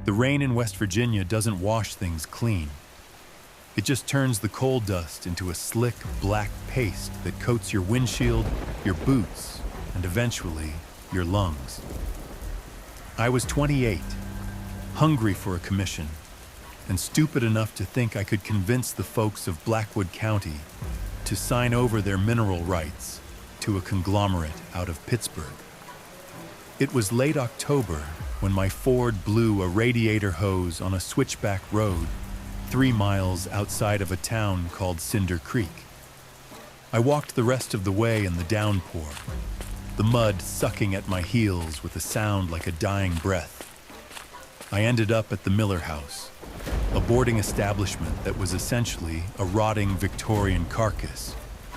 The rain in West Virginia doesn't wash things clean. It just turns the coal dust into a slick, black paste that coats your windshield, your boots, and eventually, your lungs. I was 28, hungry for a commission, and stupid enough to think I could convince the folks of Blackwood County to sign over their mineral rights to a conglomerate out of Pittsburgh. It was late October when my Ford blew a radiator hose on a switchback road 3 miles outside of a town called Cinder Creek. I walked the rest of the way in the downpour, the mud sucking at my heels with a sound like a dying breath. I ended up at the Miller House, a boarding establishment that was essentially a rotting Victorian carcass,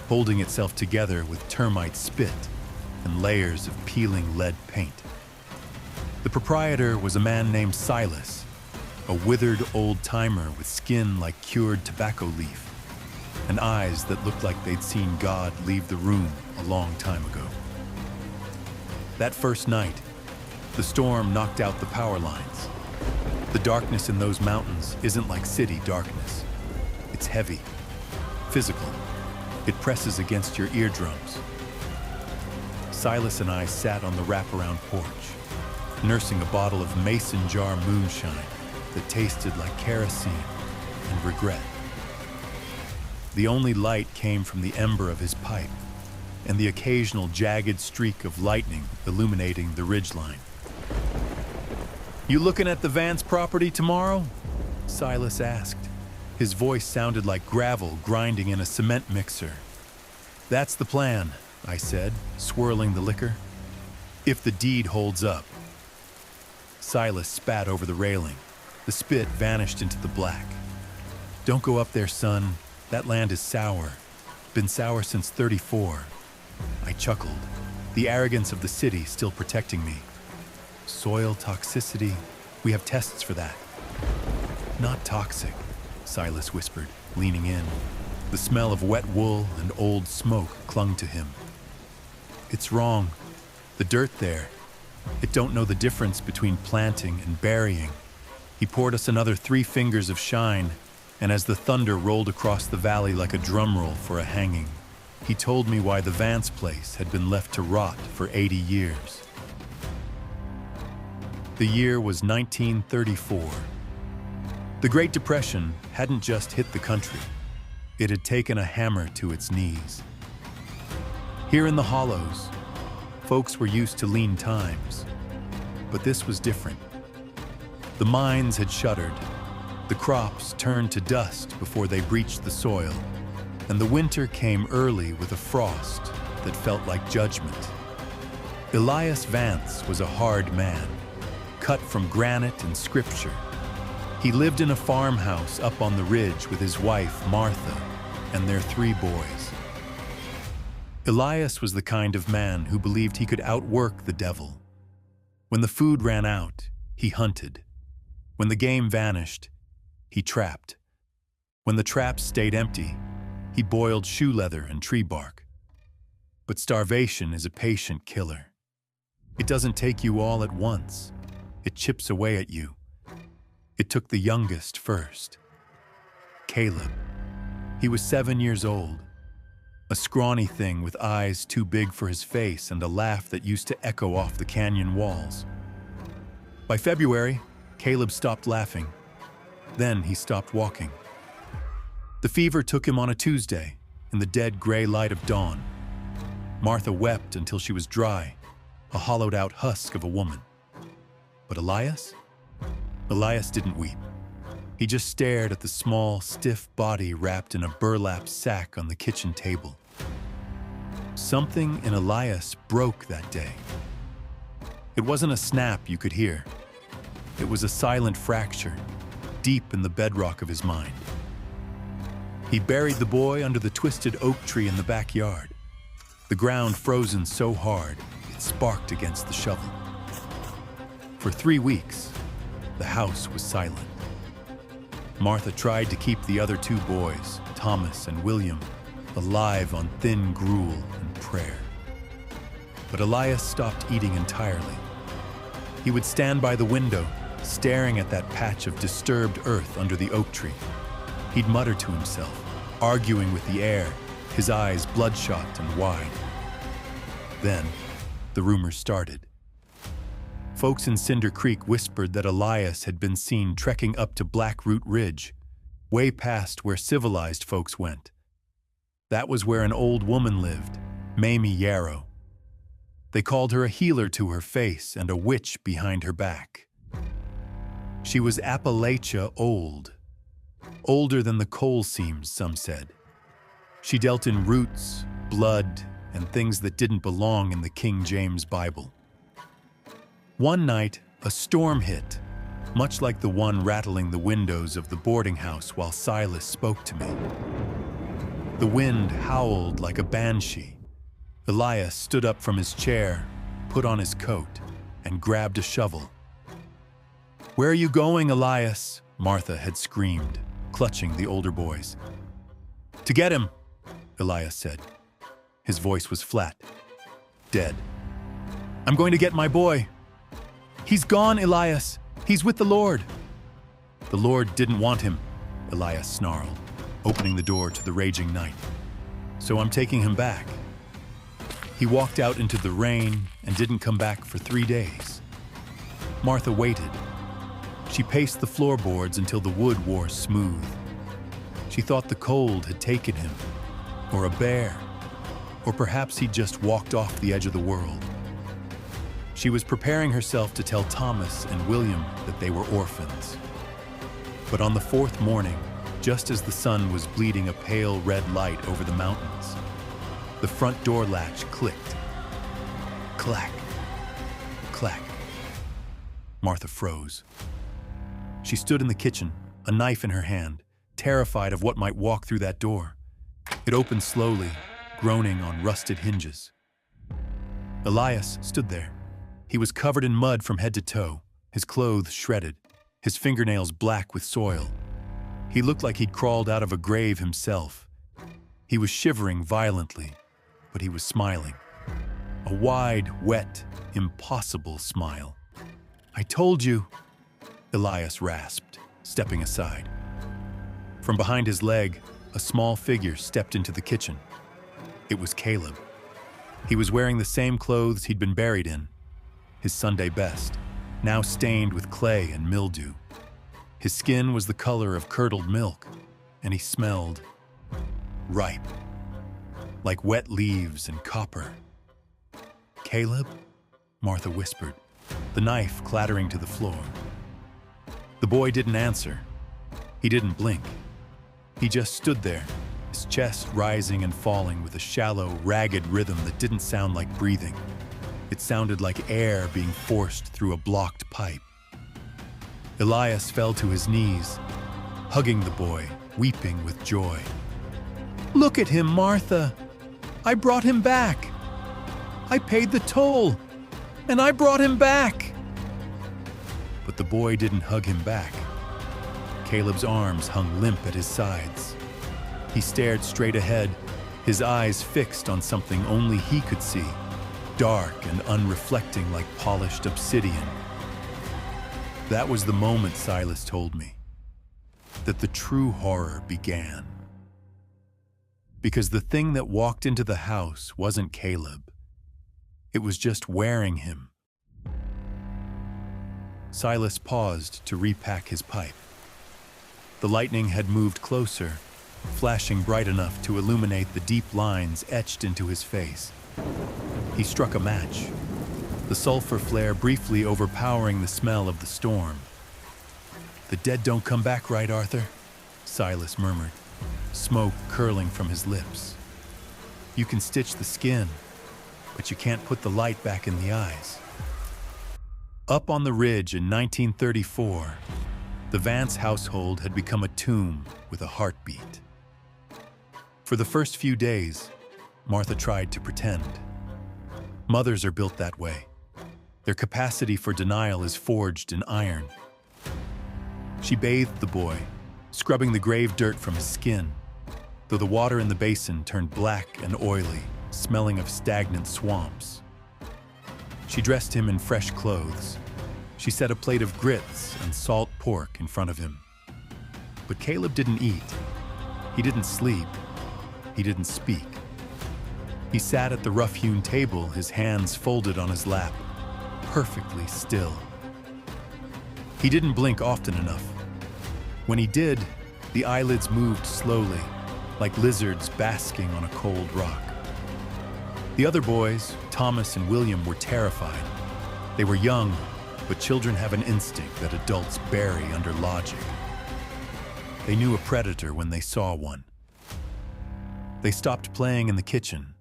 holding itself together with termite spit and layers of peeling lead paint. The proprietor was a man named Silas, a withered old-timer with skin like cured tobacco leaf, and eyes that looked like they'd seen God leave the room a long time ago. That first night, the storm knocked out the power lines. The darkness in those mountains isn't like city darkness. It's heavy, physical. It presses against your eardrums. Silas and I sat on the wraparound porch, nursing a bottle of mason jar moonshine that tasted like kerosene and regret. The only light came from the ember of his pipe and the occasional jagged streak of lightning illuminating the ridgeline. "You looking at the Vance property tomorrow?" Silas asked. His voice sounded like gravel grinding in a cement mixer. "That's the plan," I said, swirling the liquor. "If the deed holds up." Silas spat over the railing. The spit vanished into the black. "Don't go up there, son. That land is sour. Been sour since '34. I chuckled, the arrogance of the city still protecting me. "Soil toxicity, we have tests for that." "Not toxic," Silas whispered, leaning in. The smell of wet wool and old smoke clung to him. "It's wrong. The dirt there, it don't know the difference between planting and burying." He poured us another 3 fingers of shine, and as the thunder rolled across the valley like a drum roll for a hanging, he told me why the Vance place had been left to rot for 80 years. The year was 1934. The Great Depression hadn't just hit the country. It had taken a hammer to its knees. Here in the hollows, folks were used to lean times, but this was different. The mines had shuttered, the crops turned to dust before they breached the soil, and the winter came early with a frost that felt like judgment. Elias Vance was a hard man, cut from granite and scripture. He lived in a farmhouse up on the ridge with his wife, Martha, and their 3 boys. Elias was the kind of man who believed he could outwork the devil. When the food ran out, he hunted. When the game vanished, he trapped. When the traps stayed empty, he boiled shoe leather and tree bark. But starvation is a patient killer. It doesn't take you all at once. It chips away at you. It took the youngest first. Caleb. He was 7 years old. A scrawny thing with eyes too big for his face and a laugh that used to echo off the canyon walls. By February, Caleb stopped laughing. Then he stopped walking. The fever took him on a Tuesday, in the dead gray light of dawn. Martha wept until she was dry, a hollowed-out husk of a woman. But Elias? Elias didn't weep. He just stared at the small, stiff body wrapped in a burlap sack on the kitchen table. Something in Elias broke that day. It wasn't a snap you could hear. It was a silent fracture, deep in the bedrock of his mind. He buried the boy under the twisted oak tree in the backyard, the ground frozen so hard it sparked against the shovel. For 3 weeks, the house was silent. Martha tried to keep the other 2 boys, Thomas and William, alive on thin gruel and prayer. But Elias stopped eating entirely. He would stand by the window, staring at that patch of disturbed earth under the oak tree. He'd mutter to himself, arguing with the air, his eyes bloodshot and wide. Then, the rumors started. Folks in Cinder Creek whispered that Elias had been seen trekking up to Blackroot Ridge, way past where civilized folks went. That was where an old woman lived, Mamie Yarrow. They called her a healer to her face and a witch behind her back. She was Appalachia old, older than the coal seams, some said. She dealt in roots, blood, and things that didn't belong in the King James Bible. One night, a storm hit, much like the one rattling the windows of the boarding house while Silas spoke to me. The wind howled like a banshee. Elias stood up from his chair, put on his coat, and grabbed a shovel. "Where are you going, Elias?" Martha had screamed, clutching the older boys. "To get him," Elias said. His voice was flat, dead. "I'm going to get my boy." "He's gone, Elias. He's with the Lord." "The Lord didn't want him," Elias snarled, opening the door to the raging night. "So I'm taking him back." He walked out into the rain and didn't come back for 3 days. Martha waited. She paced the floorboards until the wood wore smooth. She thought the cold had taken him, or a bear, or perhaps he'd just walked off the edge of the world. She was preparing herself to tell Thomas and William that they were orphans. But on the 4th morning, just as the sun was bleeding a pale red light over the mountains, the front door latch clicked. Clack, clack. Martha froze. She stood in the kitchen, a knife in her hand, terrified of what might walk through that door. It opened slowly, groaning on rusted hinges. Elias stood there. He was covered in mud from head to toe, his clothes shredded, his fingernails black with soil. He looked like he'd crawled out of a grave himself. He was shivering violently, but he was smiling. A wide, wet, impossible smile. "I told you," Elias rasped, stepping aside. From behind his leg, a small figure stepped into the kitchen. It was Caleb. He was wearing the same clothes he'd been buried in, his Sunday best, now stained with clay and mildew. His skin was the color of curdled milk, and he smelled ripe, like wet leaves and copper. "Caleb?" Martha whispered, the knife clattering to the floor. The boy didn't answer. He didn't blink. He just stood there, his chest rising and falling with a shallow, ragged rhythm that didn't sound like breathing. It sounded like air being forced through a blocked pipe. Elias fell to his knees, hugging the boy, weeping with joy. "Look at him, Martha! I brought him back! I paid the toll, and I brought him back!" But the boy didn't hug him back. Caleb's arms hung limp at his sides. He stared straight ahead, his eyes fixed on something only he could see, dark and unreflecting like polished obsidian. That was the moment, Silas told me, that the true horror began. Because the thing that walked into the house wasn't Caleb. It was just wearing him. Silas paused to repack his pipe. The lightning had moved closer, flashing bright enough to illuminate the deep lines etched into his face. He struck a match, the sulfur flare briefly overpowering the smell of the storm. "The dead don't come back, right, Arthur?" Silas murmured, smoke curling from his lips. "You can stitch the skin, but you can't put the light back in the eyes." Up on the ridge in 1934, the Vance household had become a tomb with a heartbeat. For the first few days, Martha tried to pretend. Mothers are built that way. Their capacity for denial is forged in iron. She bathed the boy, scrubbing the grave dirt from his skin, though the water in the basin turned black and oily, smelling of stagnant swamps. She dressed him in fresh clothes. She set a plate of grits and salt pork in front of him. But Caleb didn't eat. He didn't sleep. He didn't speak. He sat at the rough-hewn table, his hands folded on his lap, perfectly still. He didn't blink often enough. When he did, the eyelids moved slowly, like lizards basking on a cold rock. The other boys, Thomas and William, were terrified. They were young, but children have an instinct that adults bury under logic. They knew a predator when they saw one. They stopped playing in the kitchen.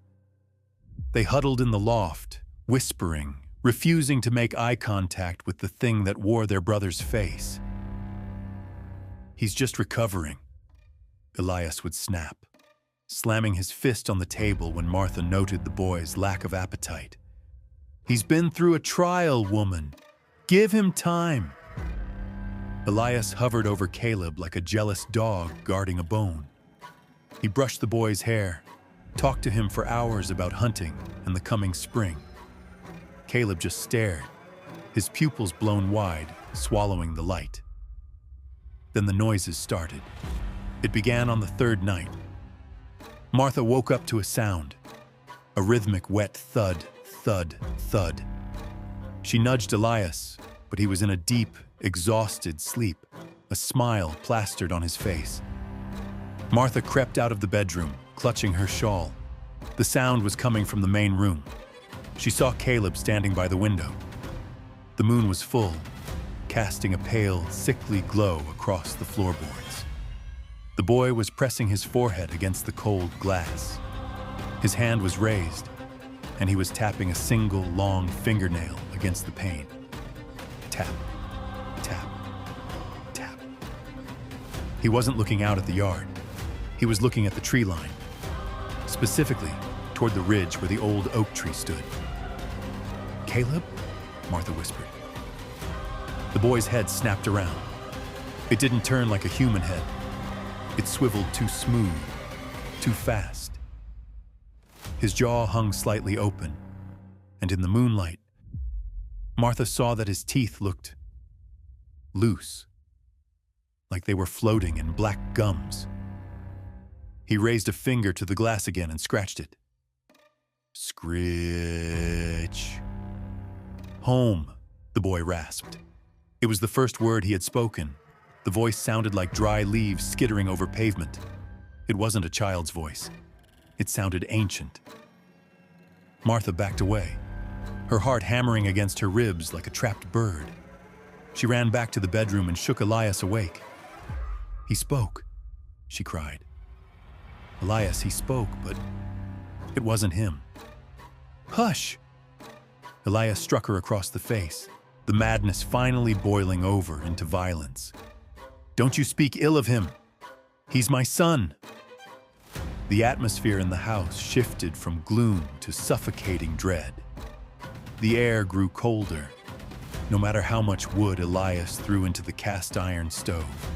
They huddled in the loft, whispering, refusing to make eye contact with the thing that wore their brother's face. "He's just recovering," Elias would snap, slamming his fist on the table when Martha noted the boy's lack of appetite. "He's been through a trial, woman. Give him time." Elias hovered over Caleb like a jealous dog guarding a bone. He brushed the boy's hair, talked to him for hours about hunting and the coming spring. Caleb just stared, his pupils blown wide, swallowing the light. Then the noises started. It began on the third night. Martha woke up to a sound, a rhythmic wet thud, thud, thud. She nudged Elias, but he was in a deep, exhausted sleep, a smile plastered on his face. Martha crept out of the bedroom, clutching her shawl. The sound was coming from the main room. She saw Caleb standing by the window. The moon was full, casting a pale, sickly glow across the floorboards. The boy was pressing his forehead against the cold glass. His hand was raised, and he was tapping a single, long fingernail against the pane. Tap, tap, tap. He wasn't looking out at the yard. He was looking at the tree line, specifically toward the ridge where the old oak tree stood. "Caleb?" Martha whispered. The boy's head snapped around. It didn't turn like a human head. It swiveled too smooth, too fast. His jaw hung slightly open, and in the moonlight, Martha saw that his teeth looked loose, like they were floating in black gums. He raised a finger to the glass again and scratched it. "Scritch." "Home," the boy rasped. It was the first word he had spoken. The voice sounded like dry leaves skittering over pavement. It wasn't a child's voice. It sounded ancient. Martha backed away, her heart hammering against her ribs like a trapped bird. She ran back to the bedroom and shook Elias awake. "He spoke," she cried. "Elias, he spoke, but it wasn't him." "Hush!" Elias struck her across the face, the madness finally boiling over into violence. "Don't you speak ill of him. He's my son." The atmosphere in the house shifted from gloom to suffocating dread. The air grew colder, no matter how much wood Elias threw into the cast iron stove.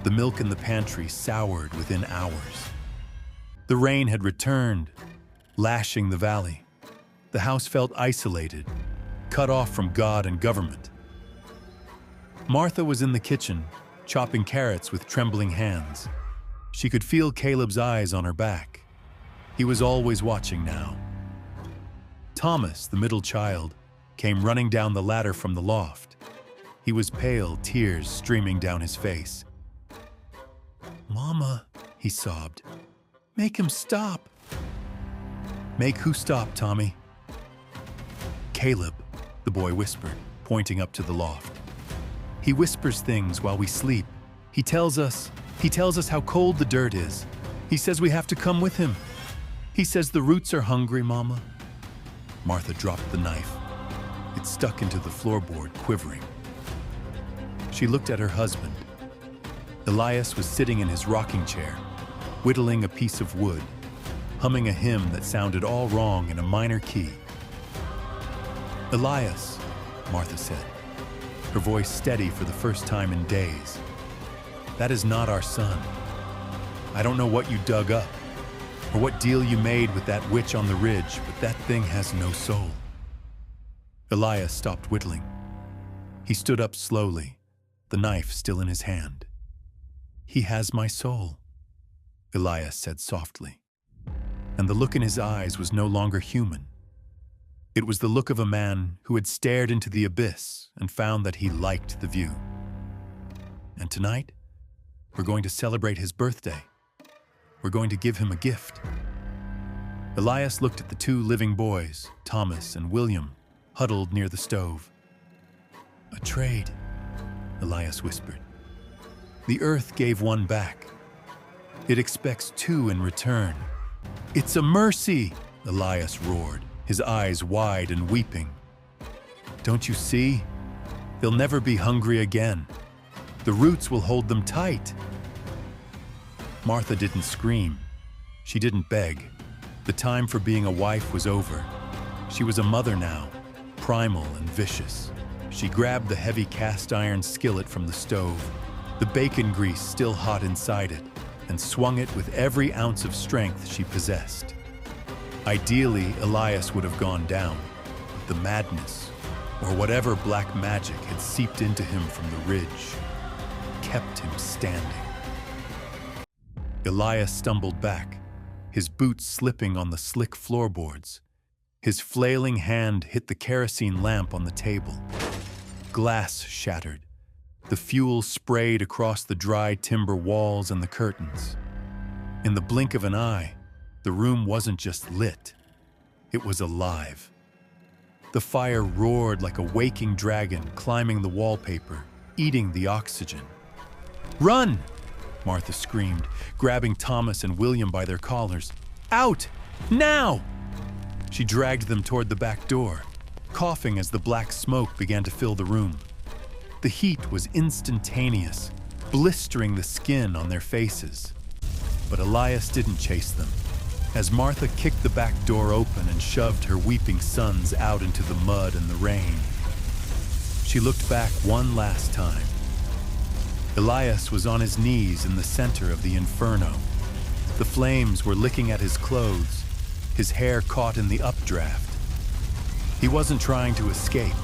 The milk in the pantry soured within hours. The rain had returned, lashing the valley. The house felt isolated, cut off from God and government. Martha was in the kitchen, chopping carrots with trembling hands. She could feel Caleb's eyes on her back. He was always watching now. Thomas, the middle child, came running down the ladder from the loft. He was pale, tears streaming down his face. "Mama," he sobbed. "Make him stop." "Make who stop, Tommy?" "Caleb," the boy whispered, pointing up to the loft. "He whispers things while we sleep. He tells us how cold the dirt is. He says we have to come with him. He says the roots are hungry, Mama." Martha dropped the knife. It stuck into the floorboard, quivering. She looked at her husband. Elias was sitting in his rocking chair, whittling a piece of wood, humming a hymn that sounded all wrong in a minor key. "Elias," Martha said, her voice steady for the first time in days. "That is not our son. I don't know what you dug up, or what deal you made with that witch on the ridge, but that thing has no soul." Elias stopped whittling. He stood up slowly, the knife still in his hand. "He has my soul," Elias said softly, and the look in his eyes was no longer human. It was the look of a man who had stared into the abyss and found that he liked the view. "And tonight, we're going to celebrate his birthday. We're going to give him a gift." Elias looked at the two living boys, Thomas and William, huddled near the stove. "A trade," Elias whispered. "The earth gave one back. It expects two in return." "It's a mercy," Elias roared, his eyes wide and weeping. "Don't you see? They'll never be hungry again. The roots will hold them tight." Martha didn't scream. She didn't beg. The time for being a wife was over. She was a mother now, primal and vicious. She grabbed the heavy cast-iron skillet from the stove, the bacon grease still hot inside it, and swung it with every ounce of strength she possessed. Ideally, Elias would have gone down, but the madness, or whatever black magic had seeped into him from the ridge, kept him standing. Elias stumbled back, his boots slipping on the slick floorboards. His flailing hand hit the kerosene lamp on the table. Glass shattered. The fuel sprayed across the dry timber walls and the curtains. In the blink of an eye, the room wasn't just lit. It was alive. The fire roared like a waking dragon climbing the wallpaper, eating the oxygen. "Run!" Martha screamed, grabbing Thomas and William by their collars. "Out! Now!" She dragged them toward the back door, coughing as the black smoke began to fill the room. The heat was instantaneous, blistering the skin on their faces. But Elias didn't chase them. As Martha kicked the back door open and shoved her weeping sons out into the mud and the rain, she looked back one last time. Elias was on his knees in the center of the inferno. The flames were licking at his clothes, his hair caught in the updraft. He wasn't trying to escape.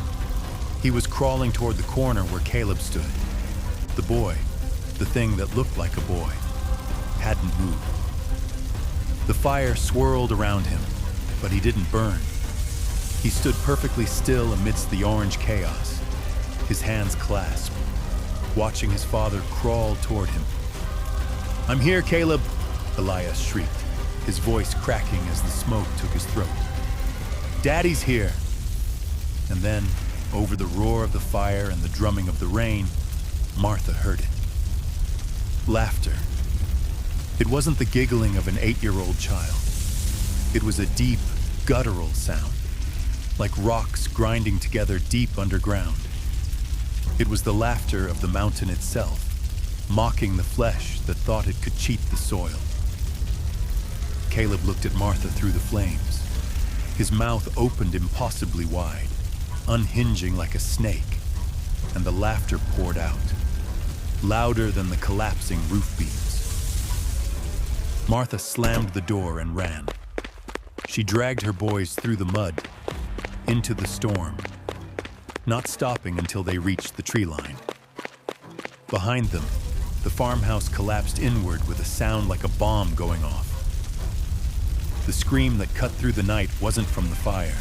He was crawling toward the corner where Caleb stood. The boy, the thing that looked like a boy, hadn't moved. The fire swirled around him, but he didn't burn. He stood perfectly still amidst the orange chaos, his hands clasped, watching his father crawl toward him. "I'm here, Caleb," Elias shrieked, his voice cracking as the smoke took his throat. "Daddy's here." And then, over the roar of the fire and the drumming of the rain, Martha heard it. Laughter. It wasn't the giggling of an 8-year-old child. It was a deep, guttural sound, like rocks grinding together deep underground. It was the laughter of the mountain itself, mocking the flesh that thought it could cheat the soil. Caleb looked at Martha through the flames. His mouth opened impossibly wide, unhinging like a snake, and the laughter poured out, louder than the collapsing roof beams. Martha slammed the door and ran. She dragged her boys through the mud, into the storm, not stopping until they reached the tree line. Behind them, the farmhouse collapsed inward with a sound like a bomb going off. The scream that cut through the night wasn't from the fire.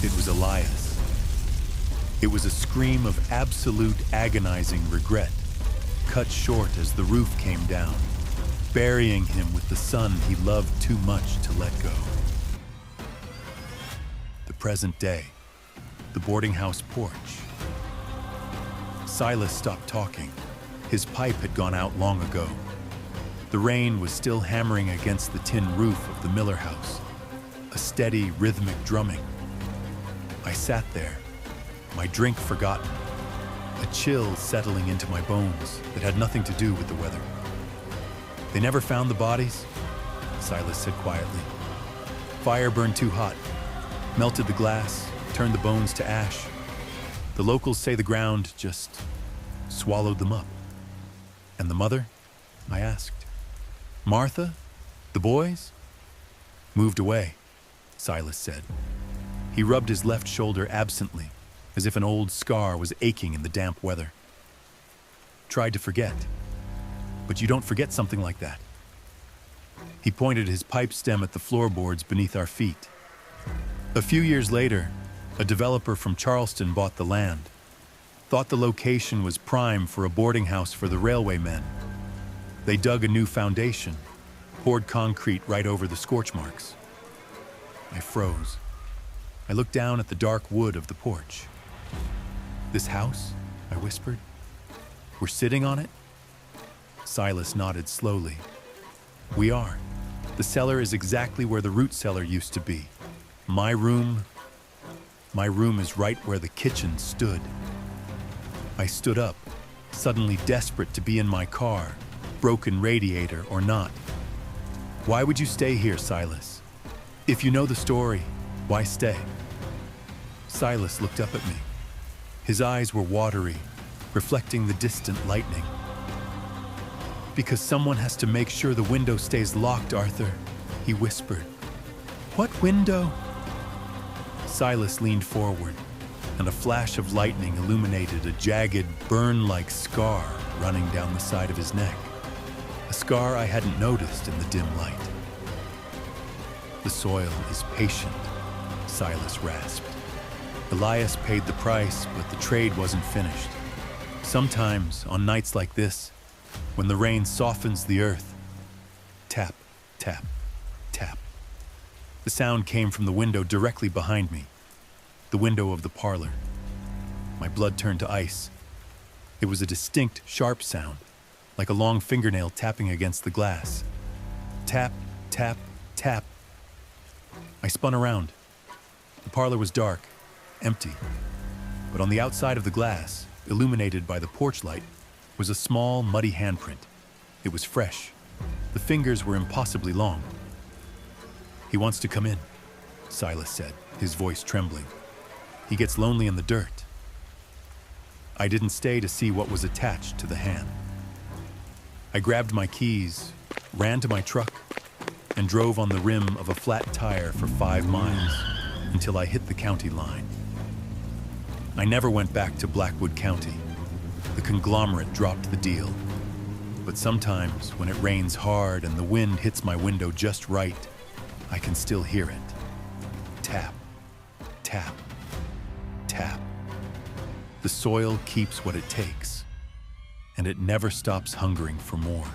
It was Elias. It was a scream of absolute agonizing regret, cut short as the roof came down, burying him with the son he loved too much to let go. The present day, the boarding house porch. Silas stopped talking. His pipe had gone out long ago. The rain was still hammering against the tin roof of the Miller house, a steady, rhythmic drumming. I sat there, my drink forgotten, a chill settling into my bones that had nothing to do with the weather. "They never found the bodies?" Silas said quietly. "Fire burned too hot, melted the glass, turned the bones to ash. The locals say the ground just swallowed them up." "And the mother?" I asked. "Martha? The boys?" "Moved away," Silas said. He rubbed his left shoulder absently, as if an old scar was aching in the damp weather. Tried to forget, but you don't forget something like that. He pointed his pipe stem at the floorboards beneath our feet. A few years later, a developer from Charleston bought the land. Thought the location was prime for a boarding house for the railway men. They dug a new foundation, poured concrete right over the scorch marks. I froze. I looked down at the dark wood of the porch. "This house?" I whispered. "We're sitting on it?" Silas nodded slowly. "We are. The cellar is exactly where the root cellar used to be. My room is right where the kitchen stood." I stood up, suddenly desperate to be in my car, broken radiator or not. "Why would you stay here, Silas? If you know the story, why stay?" Silas looked up at me. His eyes were watery, reflecting the distant lightning. "Because someone has to make sure the window stays locked, Arthur," he whispered. "What window?" Silas leaned forward, and a flash of lightning illuminated a jagged, burn-like scar running down the side of his neck. A scar I hadn't noticed in the dim light. "The soil is patient," Silas rasped. "Elias paid the price, but the trade wasn't finished. Sometimes, on nights like this, when the rain softens the earth, tap, tap, tap." The sound came from the window directly behind me, the window of the parlor. My blood turned to ice. It was a distinct, sharp sound, like a long fingernail tapping against the glass. Tap, tap, tap. I spun around. The parlor was dark, empty, but on the outside of the glass, illuminated by the porch light, was a small, muddy handprint. It was fresh. The fingers were impossibly long. "He wants to come in," Silas said, his voice trembling. "He gets lonely in the dirt." I didn't stay to see what was attached to the hand. I grabbed my keys, ran to my truck, and drove on the rim of a flat tire for 5 miles until I hit the county line. I never went back to Blackwood County. The conglomerate dropped the deal. But sometimes, when it rains hard and the wind hits my window just right, I can still hear it. Tap, tap, tap. The soil keeps what it takes, and it never stops hungering for more.